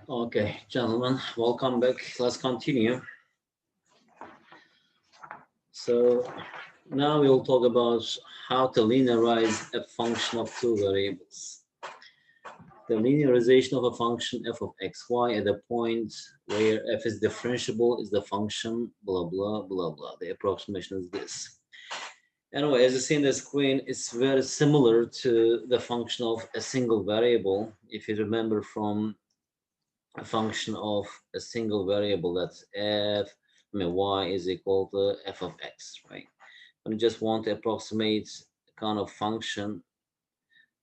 Okay, gentlemen, welcome back. Let's continue. So now we'll talk about how to linearize a function of two variables. The linearization of a function f of xy at a point where f is differentiable is the function blah blah blah blah. The approximation is this. Anyway, as you see in the screen, it's very similar to the function of a single variable. If you remember from a function of a single variable, that's y is equal to f of x, right? When you just want to approximate a kind of function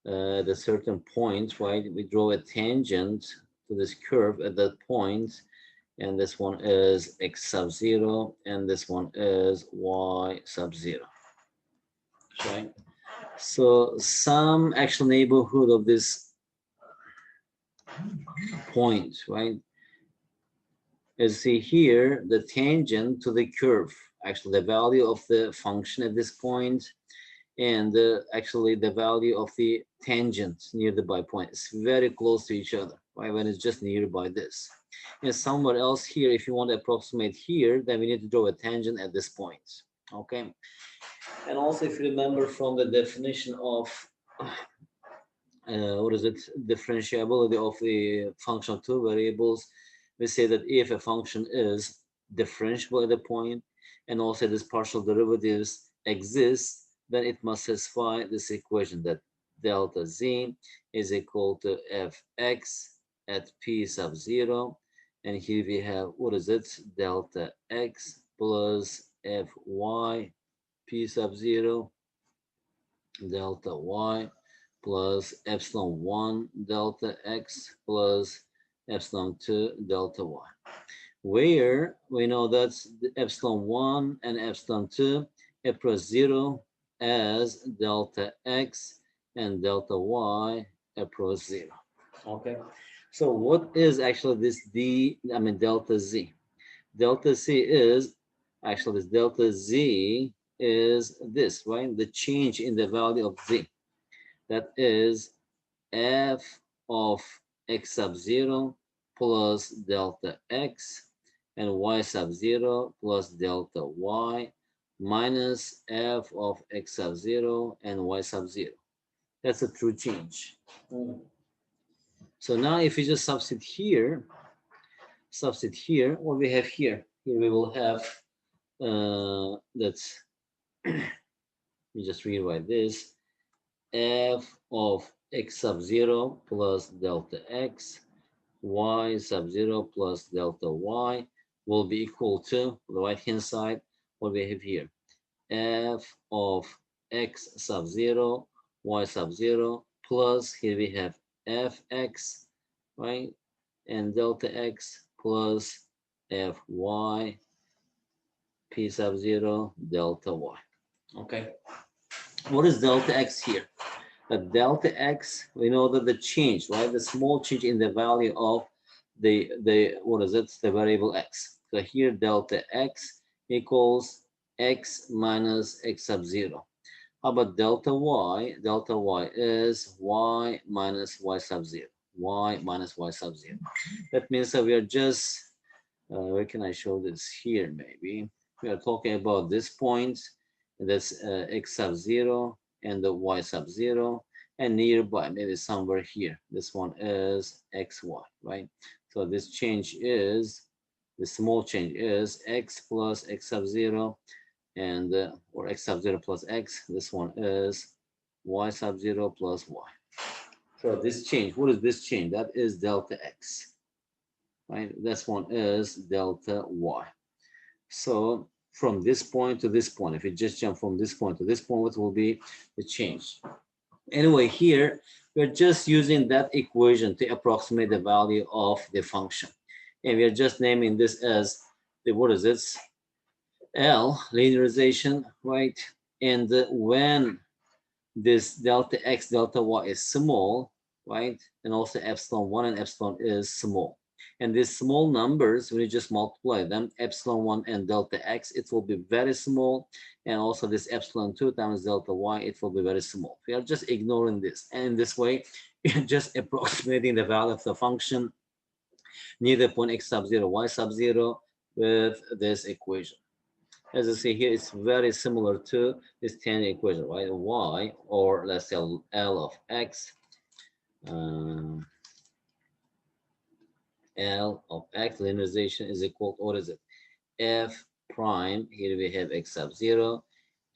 at a certain point, right? We draw a tangent to this curve at that point, and this one is x sub 0, and this one is y sub 0, right? So some actual neighborhood of this point, right? As you see here, the tangent to the curve, actually the value of the function at this point, and actually the value of the tangent near the by point is very close to each other, right? When it's just nearby this. And somewhere else here, if you want to approximate here, then we need to draw a tangent at this point, okay? And also, if you remember from the definition of what is it, differentiability of the function of two variables, we say that if a function is differentiable at a point and also this partial derivatives exist, then it must satisfy this equation that delta z is equal to fx at p sub 0. And here we have, what is it, delta x plus fy p sub 0 delta y plus epsilon 1 delta x plus epsilon 2 delta y, where we know that's the epsilon 1 and epsilon 2 approach 0 as delta x and delta y approach 0. Okay, so what is actually this delta z? Delta z is actually this delta z is this, right? The change in the value of z. That is f of x sub 0 plus delta x and y sub 0 plus delta y minus f of x sub 0 and y sub 0. That's a true change. So now if we just substitute here, what we have here, we will have, let's, we just rewrite this, f of x sub 0 plus delta x, y sub 0 plus delta y will be equal to, the right hand side, what we have here, f of x sub 0, y sub 0, plus here we have fx, right, and delta x plus fy p sub 0 delta y. Okay, what is delta x here? The delta x, we know that the change, right, the small change in the value of the what is it, the variable x. So here delta x equals x minus x sub 0. How about delta y? Delta y is y minus y sub 0. Y minus y sub 0. That means that we are just, where can I show this here maybe? We are talking about this point, that's x sub 0 and the y sub 0, and nearby, maybe somewhere here, this one is xy, right? So this change is, the small change is x plus x sub 0, and or x sub 0 plus x, this one is y sub 0 plus y. So this change, what is this change? That is delta x, right? This one is delta y. So from this point to this point, if you just jump from this point to this point, what will be the change? Anyway, here we're just using that equation to approximate the value of the function. And we are just naming this as the, what is this? L, linearization, right? And when this delta x, delta y is small, right? And also epsilon 1 and epsilon is small. And these small numbers, when you just multiply them, epsilon 1 and delta x, it will be very small. And also this epsilon 2 times delta y, it will be very small. We are just ignoring this. And in this way, you're just approximating the value of the function near the point x sub 0, y sub 0 with this equation. As you see here, it's very similar to this tangent equation, right? Y, or let's say L of x, L of x linearization is equal to, what is it? F prime, here we have x sub 0,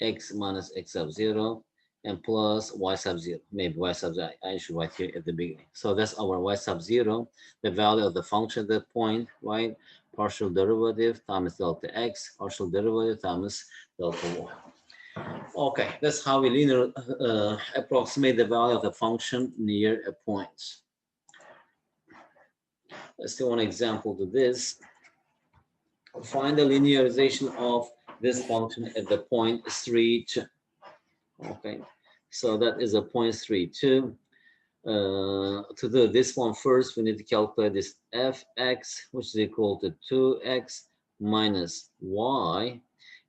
x minus x sub 0, and plus y sub 0. Maybe y sub 0, I should write here at the beginning. So that's our y sub 0, the value of the function at that point, right? Partial derivative times delta x, partial derivative times delta y. Okay, that's how we linear approximate the value of the function near a point. Let's do one example to this. Find the linearization of this function at the point 3, 2. Okay, so that is a point 3, 2. To do this one first, we need to calculate this fx, which is equal to 2x minus y.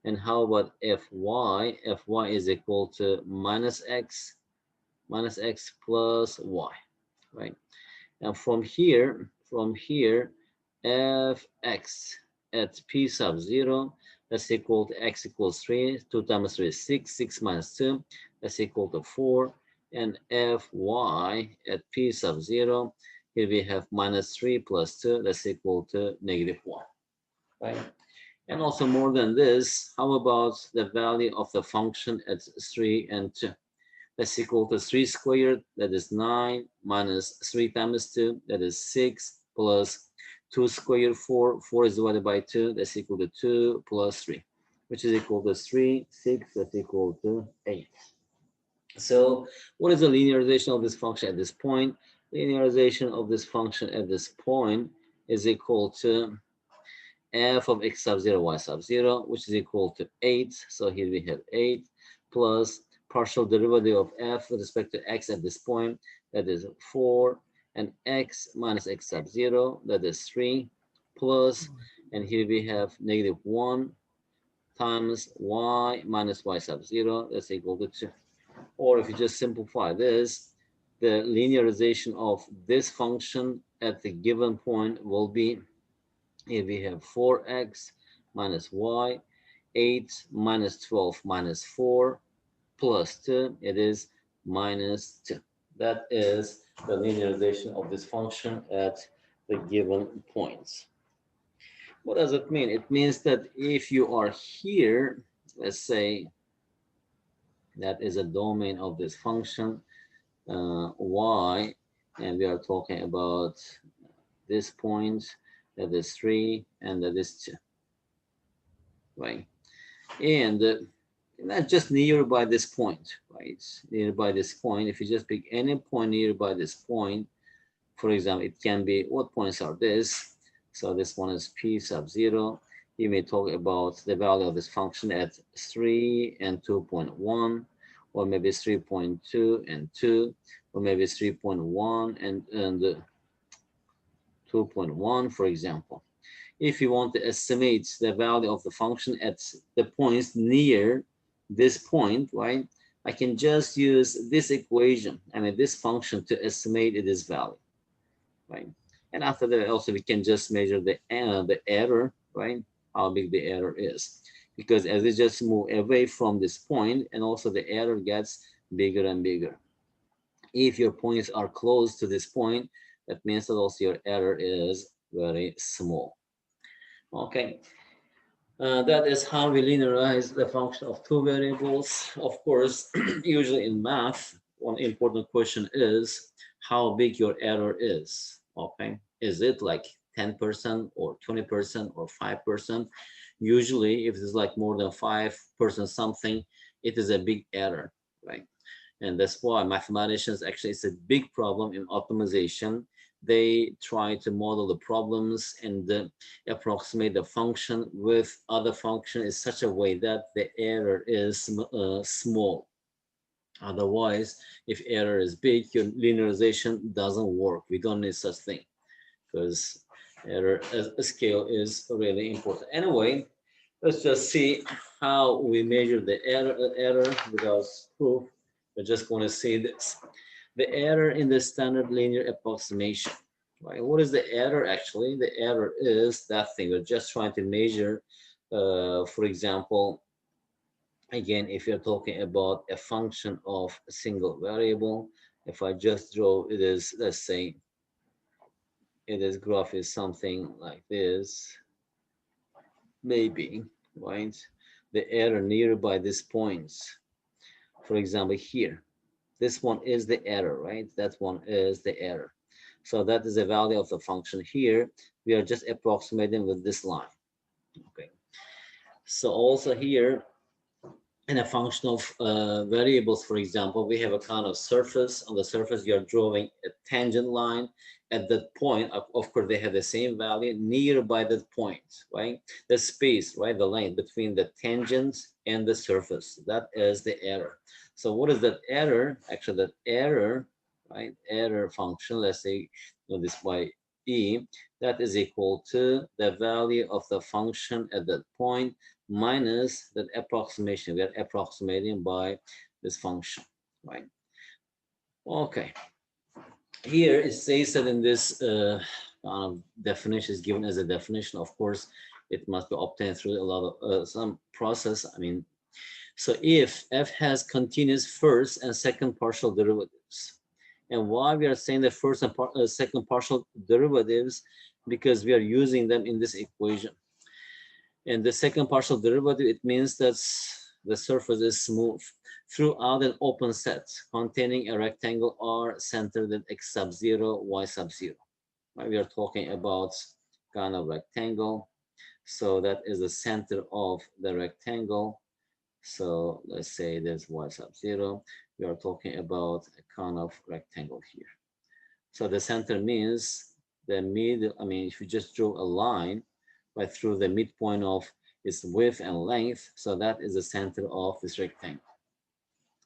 And how about fy? Fy is equal to minus x plus y, right? And from here, fx at p sub 0, that's equal to x equals 3. 2 times 3 is 6. 6 minus 2, that's equal to 4. And fy at p sub 0, here we have minus 3 plus 2, that's equal to negative 1. Right? And also more than this, how about the value of the function at 3 and 2? That's equal to 3 squared, that is 9, minus 3 times 2, that is 6, plus 2 squared, 4. 4 is divided by 2, that's equal to 2 plus 3, which is equal to 3, 6, that's equal to 8. So what is the linearization of this function at this point? Linearization of this function at this point is equal to f of x sub 0, y sub 0, which is equal to 8. So here we have 8 plus partial derivative of f with respect to x at this point, that is 4, and x minus x sub 0, that is 3, plus, and here we have negative 1 times y minus y sub 0, that's equal to 2. Or if you just simplify this, the linearization of this function at the given point will be, here we have 4x minus y, 8 minus 12 minus 4 plus 2, it is minus 2. That is the linearization of this function at the given points. What does it mean? It means that if you are here, let's say that is a domain of this function, y, and we are talking about this point, that is 3, and that is 2, right? And not just nearby this point, right? Nearby this point, if you just pick any point nearby this point, for example, it can be, what points are this? So this one is p sub 0. You may talk about the value of this function at 3 and 2.1, or maybe 3.2 and 2, or maybe 3.1 and 2.1, for example. If you want to estimate the value of the function at the points near this point, right, I can just use this equation, I mean this function, to estimate this value, right? And after that, also we can just measure the error, right? How big the error is, because as it just move away from this point, and also the error gets bigger and bigger. If your points are close to this point, that means that also your error is very small. Okay, that is how we linearize the function of two variables. Of course, usually in math, one important question is how big your error is. Okay, is it like 10% or 20% or 5%? Usually, if it's like more than 5% something, it is a big error, right? And that's why mathematicians, actually, it's a big problem in optimization. They try to model the problems and approximate the function with other function in such a way that the error is small. Otherwise, if error is big, your linearization doesn't work. We don't need such thing, because error as a scale is really important. Anyway, let's just see how we measure the error without proof. We're just going to see this. The error in the standard linear approximation. right? What is the error actually? The error is that thing. We're just trying to measure, for example, again, if you're talking about a function of a single variable, if I just draw it is, let's say, it is graph is something like this, maybe, right? The error nearby these points, for example, here, this one is the error, right? That one is the error. So that is the value of the function here. We are just approximating with this line. Okay. So also here, in a function of variables, for example, we have a kind of surface. On the surface, you're drawing a tangent line. At that point, of course, they have the same value nearby that point, right? The space, right? The length between the tangent and the surface. That is the error. So what is that error? Actually, that error, right? Error function, let's say, this by e, that is equal to the value of the function at that point minus that approximation. We are approximating by this function, right? Okay. Here it says that in this kind of definition is given as a definition. Of course, it must be obtained through a lot of some process. I mean, so if f has continuous first and second partial derivatives, and why we are saying the first and second partial derivatives, because we are using them in this equation. And the second partial derivative, it means that the surface is smooth throughout an open set containing a rectangle R centered at x sub 0, y sub 0. Right? We are talking about kind of rectangle. So that is the center of the rectangle. So let's say there's y sub 0. We are talking about a kind of rectangle here. So the center means the middle, I mean, if you just draw a line right through the midpoint of its width and length, so that is the center of this rectangle.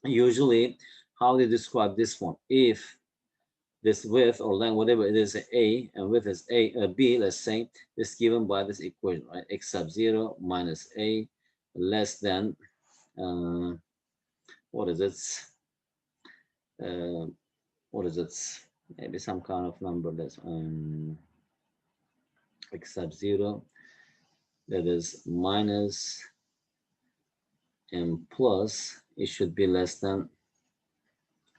Usually, how they describe this one? If this width or length, whatever it is, a, and width is b, let's say, is given by this equation, right? X sub 0 minus a less than, what is it? What is it? Maybe some kind of number that's x sub 0, that is minus and plus, it should be less than,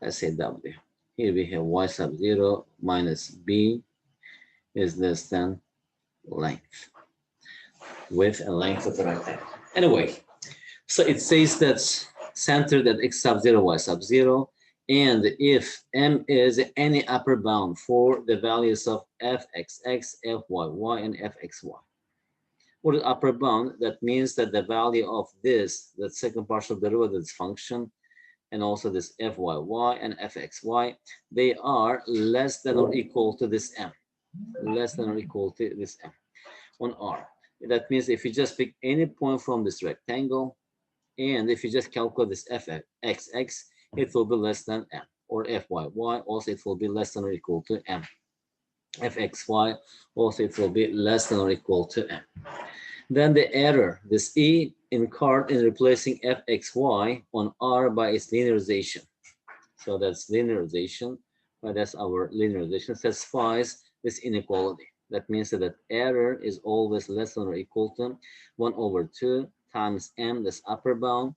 let's say w. Here we have y sub 0 minus b is less than length, width and length of the rectangle. Anyway, so it says that centered at x sub 0, y sub 0, and if m is any upper bound for the values of fxx, fyy, and fxy. What is upper bound? That means that the value of this, the second partial derivative function, and also this fyy and fxy, they are less than or equal to this m, less than or equal to this m on R. That means if you just pick any point from this rectangle, and if you just calculate this fxx, it will be less than m, or fyy, also it will be less than or equal to m. fxy, also it will be less than or equal to m. Then the error, this E incurred in replacing fxy on R by its linearization. So that's linearization, but that's our linearization satisfies this inequality. That means that error is always less than or equal to 1 over 2 times m, that's upper bound,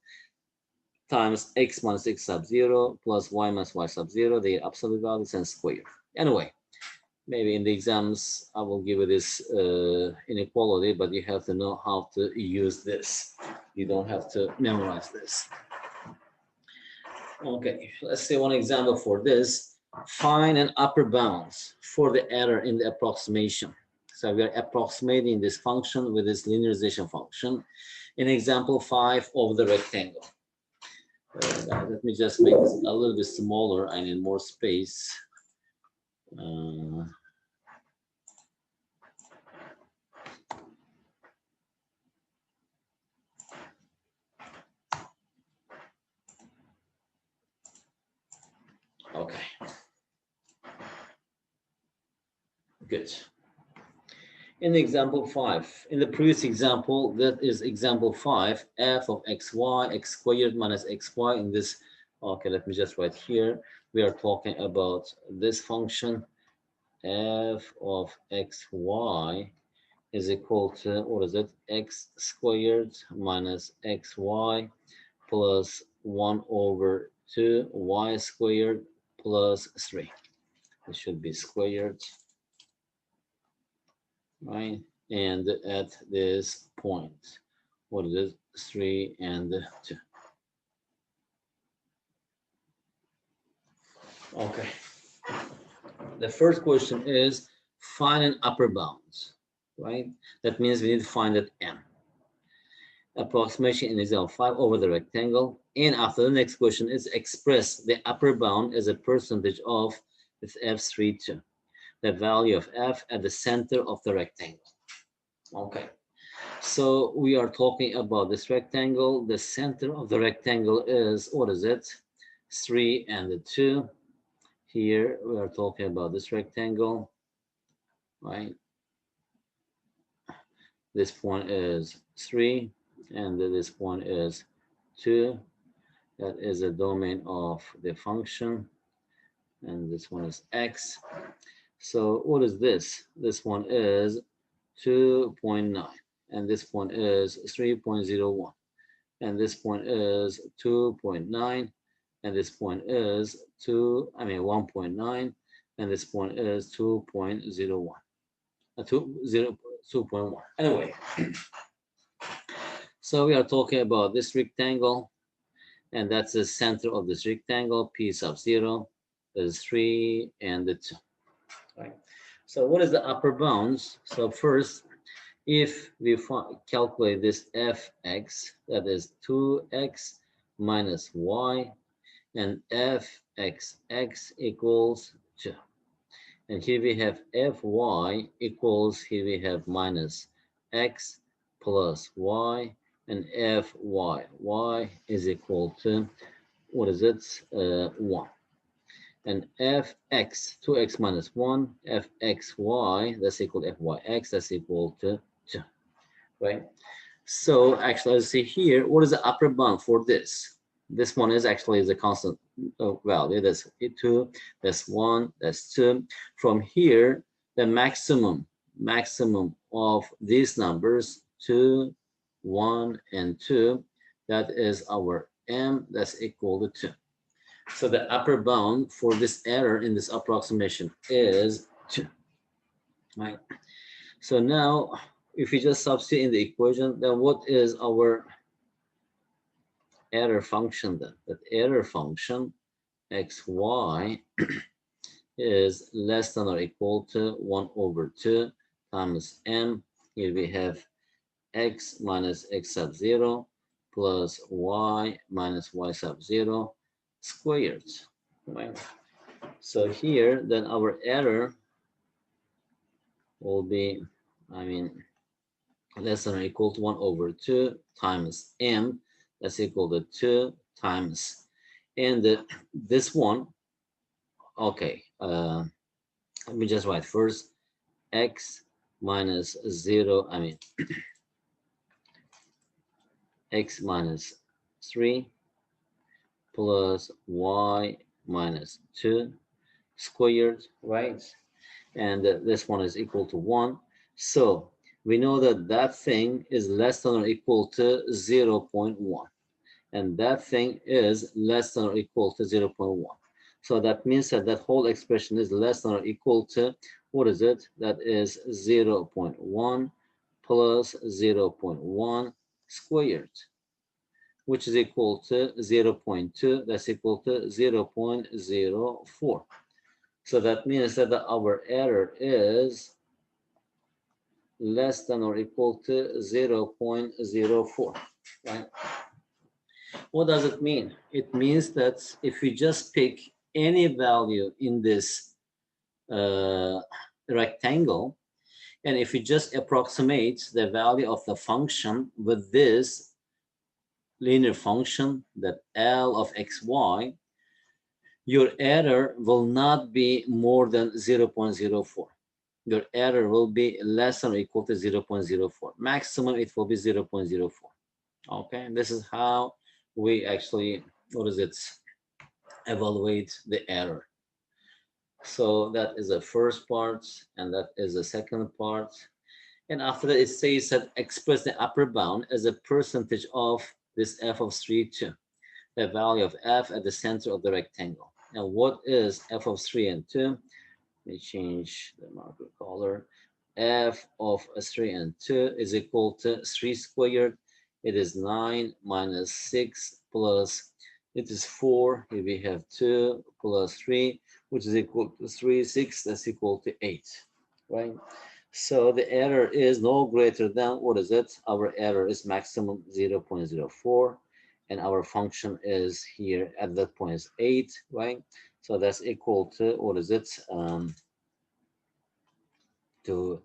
times x minus x sub 0 plus y minus y sub 0, the absolute values, and square. Anyway, maybe in the exams, I will give you this inequality, but you have to know how to use this. You don't have to memorize this. Okay, let's see one example for this. Find an upper bounds for the error in the approximation. So we are approximating this function with this linearization function. In example 5 of the rectangle. Let me just make this a little bit smaller. I need more space. Okay. Good. In example 5, in the previous example, that is example 5, f of xy, x squared minus xy in this, okay, let me just write here. We are talking about this function, f of xy is equal to, what is it, x squared minus xy plus 1 over 2 y squared plus 3. It should be squared, right? And at this point, what is it, 3 and 2. Okay. The first question is find an upper bound, right? That means we need to find that m. Approximation in example 5 over the rectangle. And after the next question is express the upper bound as a percentage of with f3 2, the value of f at the center of the rectangle. Okay, so we are talking about this rectangle. The center of the rectangle is, what is it? 3 and 2. Here we are talking about this rectangle, right? This point is 3 and this point is 2. That is a domain of the function, and this one is x. So what is this? This one is 2.9, and this point is 3.01, and this point is 2.9, and this point is 1.9, and this point is 2.01, 2.1. Anyway, so we are talking about this rectangle, and that's the center of this rectangle. P sub 0 is 3 and 2. Right. So what is the upper bounds? So first, if we calculate this fx, that is 2x minus y, and fxx equals 2. And here we have fy equals, here we have minus x plus y, and y is equal to, what is it, 1. And fx, 2x minus 1, fxy, that's equal to fyx, that's equal to 2, right? So actually, let's see here, what is the upper bound for this? This one is actually the constant value. That's 2, that's 1, that's 2. From here, the maximum of these numbers, 2, 1, and 2, that is our m, that's equal to 2. So the upper bound for this error in this approximation is 2, right? So now, if we just substitute in the equation, then what is our error function then? That error function, xy, is less than or equal to 1 over 2 times m. Here we have x minus x sub 0 plus y minus y sub 0 squared, right? So here, then our error will be, less than or equal to 1 over 2 times m. That's equal to 2 times, and this one, okay, let me just write first, x minus 0, x minus 3 plus y minus 2 squared, right? And this one is equal to 1. So we know that that thing is less than or equal to 0.1. And that thing is less than or equal to 0.1. So that means that that whole expression is less than or equal to, what is it? That is 0.1 plus 0.1 squared, which is equal to 0.2. That's equal to 0.04. So that means that our error is less than or equal to 0.04, right? What does it mean? It means that if we just pick any value in this rectangle, and if we just approximate the value of the function with this linear function, that L of xy, your error will not be more than 0.04. Your error will be less than or equal to 0.04. Maximum, it will be 0.04. Okay, this is how we actually, evaluate the error. So that is the first part, and that is the second part. And after that, it says that express the upper bound as a percentage of this f of 3, 2, the value of f at the center of the rectangle. Now, what is f of 3 and 2? Let me change the marker color. F of 3 and 2 is equal to 3 squared. It is 9 minus 6 plus, it is 4. Here we have 2 plus 3, which is equal to 3, 6, that's equal to 8, right? So the error is no greater than, what is it? Our error is maximum 0.04, and our function is here at that point is 8, right? So that's equal to, what is it? To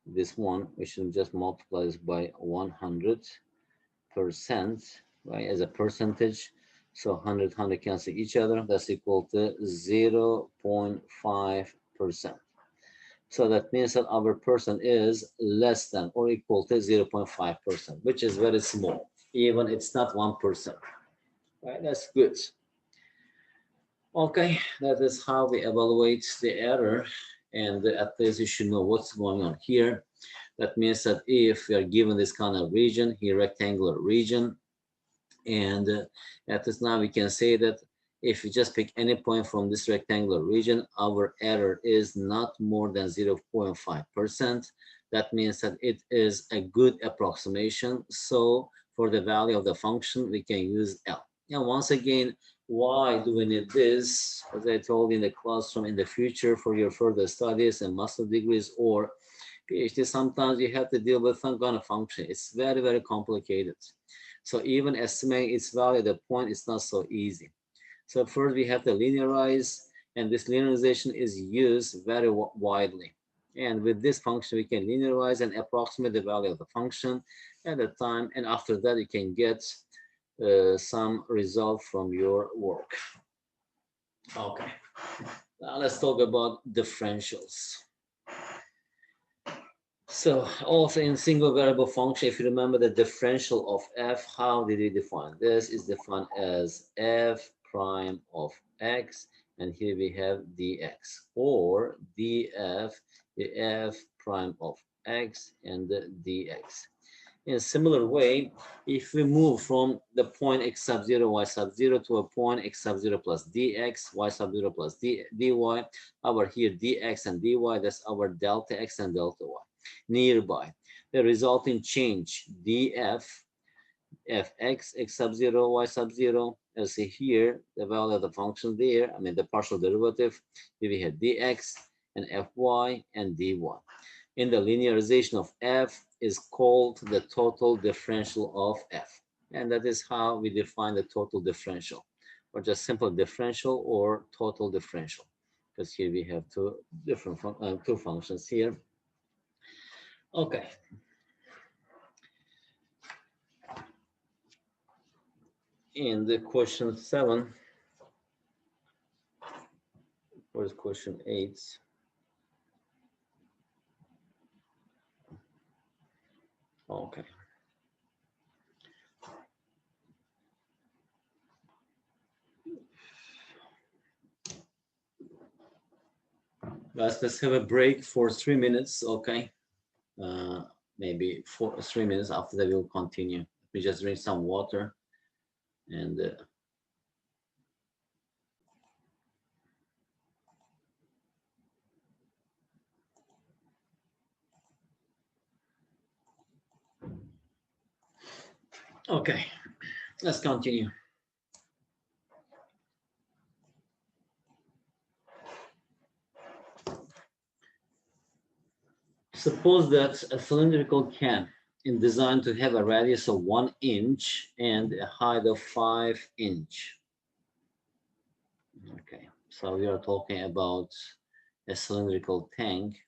this one, we should just multiply this by 100%, right, as a percentage. So 100 cancel each other. That's equal to 0.5%. So that means that our percent is less than or equal to 0.5%, which is very small. Even it's not 1%. Right, that's good. Okay, that is how we evaluate the error, and at least you should know what's going on here. That means that if we are given this kind of region, here rectangular region, and at this now we can say that if you just pick any point from this rectangular region, our error is not more than 0.5%. That means that it is a good approximation. So for the value of the function, we can use L. And once again, why do we need this? As I told you in the classroom, in the future for your further studies and master degrees or PhD, sometimes you have to deal with some kind of function. It's very, very complicated. So even estimating its value at the point is not so easy. So first we have to linearize, and this linearization is used very widely. And with this function, we can linearize and approximate the value of the function at the time. And after that, you can get some result from your work. Okay, now let's talk about differentials. So also in single variable function, if you remember the differential of f, how did we define this? Is defined as f prime of x, and here we have dx, or df, the f prime of x and the dx. In a similar way, if we move from the point x sub 0, y sub 0 to a point x sub 0 plus dx, y sub 0 plus dy, our here dx and dy, that's our delta x and delta y. Nearby, the resulting change df, fx, x sub 0, y sub 0, as see here, the value of the function there, I mean the partial derivative, here we have dx and fy and dy. In the linearization of f is called the total differential of f. And that is how we define the total differential, or just simple differential or total differential. Because here we have two functions here. Okay. In the question 7, or is question 8? Okay. Let's have a break for 3 minutes, okay? Maybe 3 minutes. After that, we'll continue. We just drink some water and okay, let's continue. Suppose that a cylindrical can is designed to have a radius of 1 inch and a height of 5 inch. Okay, so we are talking about a cylindrical tank.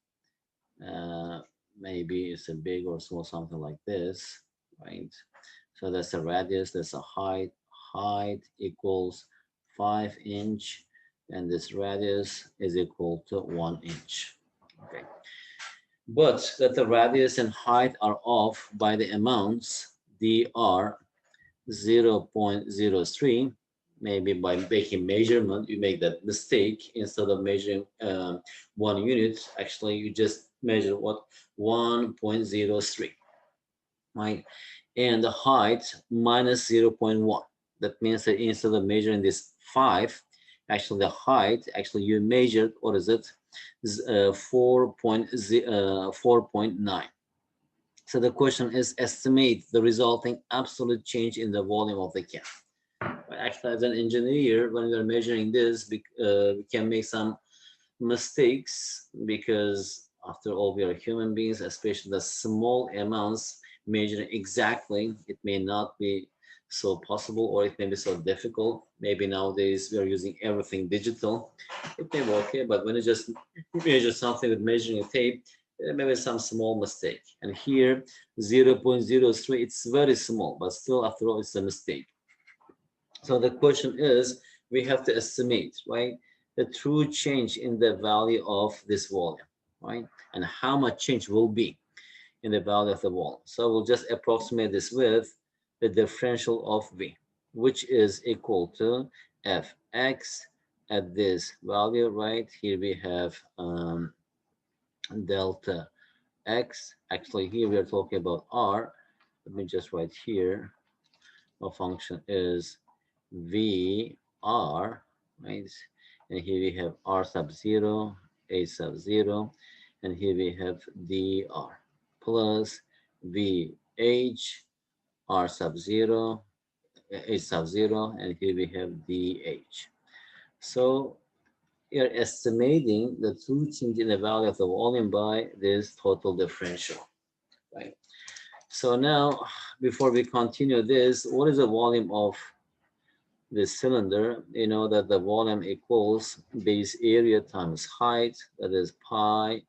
Maybe it's a big or small, something like this, right? So that's a radius, that's a height. Height equals 5 inch, and this radius is equal to 1 inch. Okay. But that the radius and height are off by the amounts, they are 0.03, maybe by making measurement, you make that mistake. Instead of measuring 1 unit, actually you just measure what 1.03, right? And the height minus 0.1. That means that instead of measuring this 5, actually the height, actually you measured, what is it? 4.9. So the question is estimate the resulting absolute change in the volume of the can. But actually, as an engineer, when we're measuring this, we can make some mistakes because after all, we are human beings, especially the small amounts measuring exactly, it may not be so possible or it may be so difficult. Maybe nowadays we are using everything digital. It may be okay, but when you just measure something with measuring a tape, there may be some small mistake. And here, 0.03, it's very small, but still, after all, it's a mistake. So the question is, we have to estimate, right, the true change in the value of this volume, right, and how much change will be in the value of the volume. So we'll just approximate this with the differential of V, which is equal to Fx at this value, right? Here we have delta x. Actually, here we are talking about R. Let me just write here. Our function is VR, right? And here we have R sub 0, A sub 0, and here we have dr plus VH, R sub 0, A sub 0, and here we have DH. So you're estimating the true change in the value of the volume by this total differential, right? So now, before we continue this, what is the volume of this cylinder? You know that the volume equals base area times height, that is pi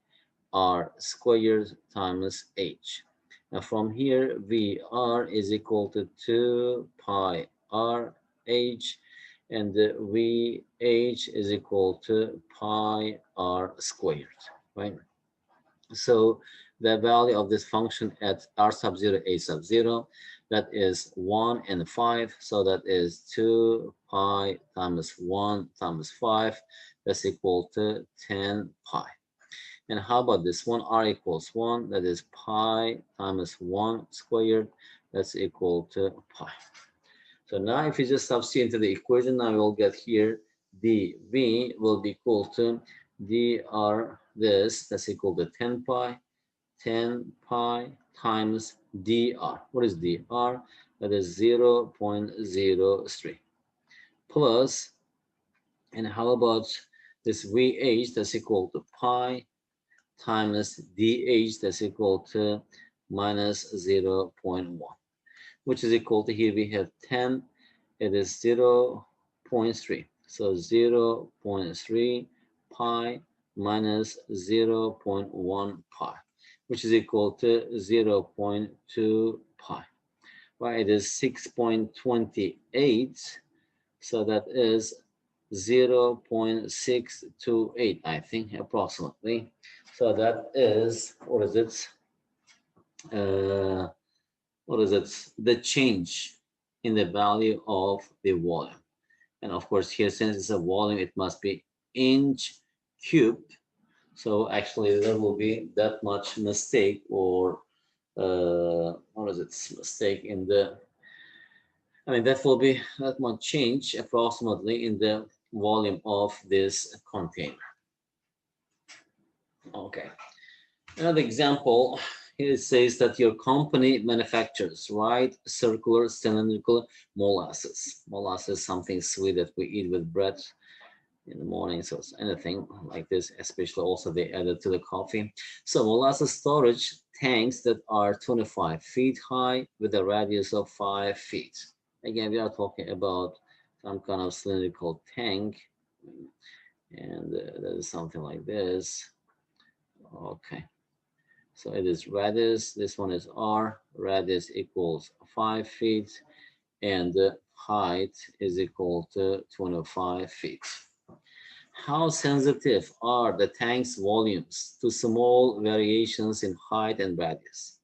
r squared times h. Now from here, VR is equal to 2 pi r h, and the VH is equal to pi r squared, right? So the value of this function at r sub 0, a sub 0, that is 1 and 5. So that is 2 pi times 1 times 5. That's equal to 10 pi. And how about this one? R equals 1. That is pi times 1 squared. That's equal to pi. So now if you just substitute into the equation, now we'll get here dv will be equal to dr this. That's equal to 10 pi. 10 pi times dr. What is dr? That is 0.03 plus, and how about this vh? That's equal to pi times dh, that's equal to minus 0.1, which is equal to, here we have 10, it is 0.3. So 0.3 pi minus 0.1 pi, which is equal to 0.2 pi. Right, it is 6.28. So that is 0.628, I think, approximately. So that is, what is it? What is it? The change in the value of the volume. And of course, here, since it's a volume, it must be inch cubed. So actually, there will be that much mistake, or what is it? Mistake in the, I mean, that will be that much change approximately in the volume of this container. Okay. Another example, here it says that your company manufactures, right, circular cylindrical molasses. Molasses is something sweet that we eat with bread in the morning, so it's anything like this, especially also they added to the coffee. So molasses storage tanks that are 25 feet high with a radius of 5 feet. Again, we are talking about some kind of cylindrical tank, and that is something like this. Okay. So it is radius, this one is r, radius equals 5 feet, and the height is equal to 25 feet. How sensitive are the tank's volumes to small variations in height and radius?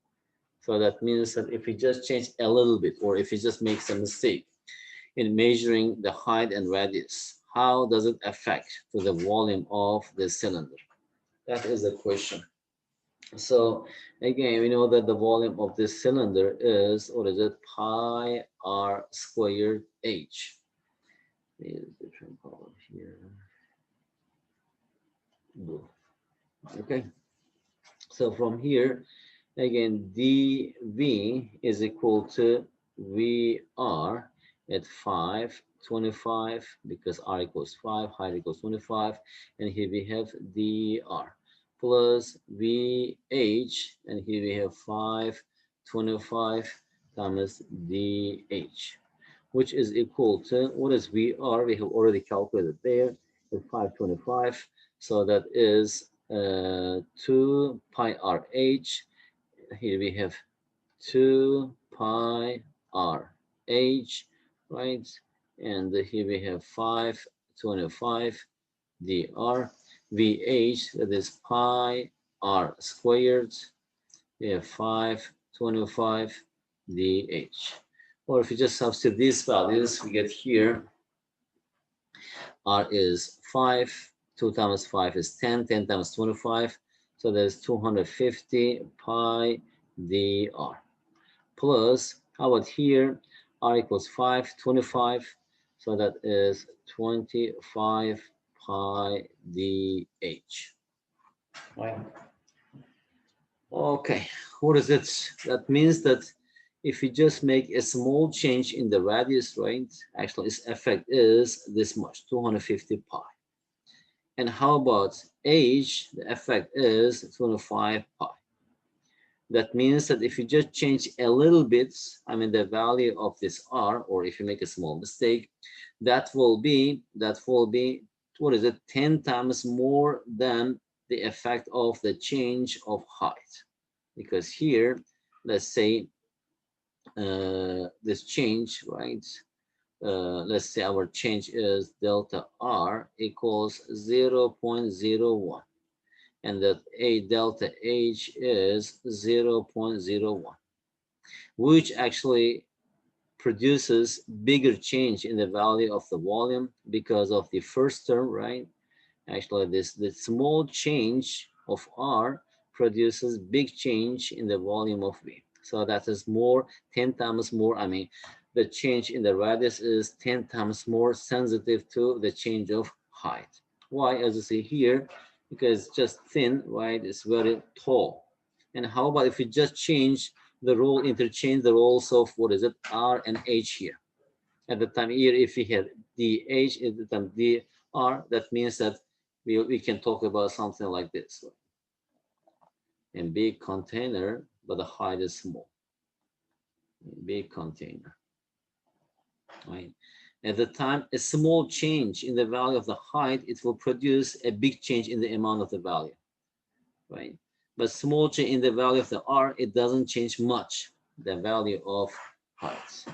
So that means that if we just change a little bit, or if we just make some mistake in measuring the height and radius? How does it affect to the volume of the cylinder? That is the question. So again, we know that the volume of this cylinder is, what is it, pi r squared h. Use different color here. Blue. Okay. So from here, again, dV is equal to VR at 5, 25, because R equals 5, height equals 25, and here we have dr, plus VH, and here we have 5, 25 times dH, which is equal to, what is VR? We have already calculated there, at 525, so that is 2 pi RH. Here we have 2 pi r h, right? And here we have 525 dr. Vh, that is pi r squared. We have 525 dh. Or if you just substitute these values, we get here r is 5, 2 times 5 is 10, 10 times 25, so there's 250 pi dr. Plus, how about here, r equals 5, 25, so that is 25 pi dh. Right? Okay, what is it? That means that if you just make a small change in the radius, right, actually its effect is this much, 250 pi. And how about h? The effect is 25 pi. That means that if you just change a little bit, I mean the value of this r, or if you make a small mistake, that will be, what is it, 10 times more than the effect of the change of height. Because here, let's say this change, right? Let's say our change is delta r equals 0.01, and that a delta h is 0.01, which actually produces bigger change in the value of the volume because of the first term, right? Actually, the small change of r produces big change in the volume of v. So that is more, 10 times more. I mean, the change in the radius is 10 times more sensitive to the change of height. Why? As you see here, because just thin, right, is very tall. And how about if we just change the role, interchange the roles of, what is it, r and h here? At the time here, if we had dh, at the time dr, that means that we can talk about something like this. In big container, but the height is small. Big container, right? At the time, a small change in the value of the height, it will produce a big change in the amount of the value, right? But small change in the value of the r, it doesn't change much the value of height.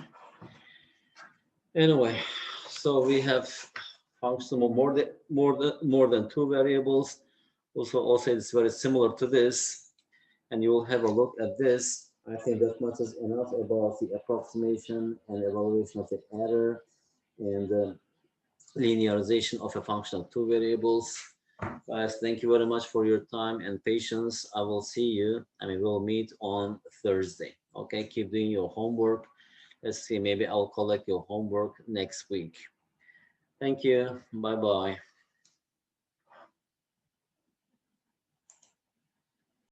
Anyway, so we have functional more than two variables. Also, it's very similar to this, and you will have a look at this. I think that much is enough about the approximation and evaluation of the error and the linearization of a function of two variables. Guys, thank you very much for your time and patience. I will see you. I mean, we'll meet on Thursday. Okay, keep doing your homework. Let's see, maybe I'll collect your homework next week. Thank you. Bye-bye.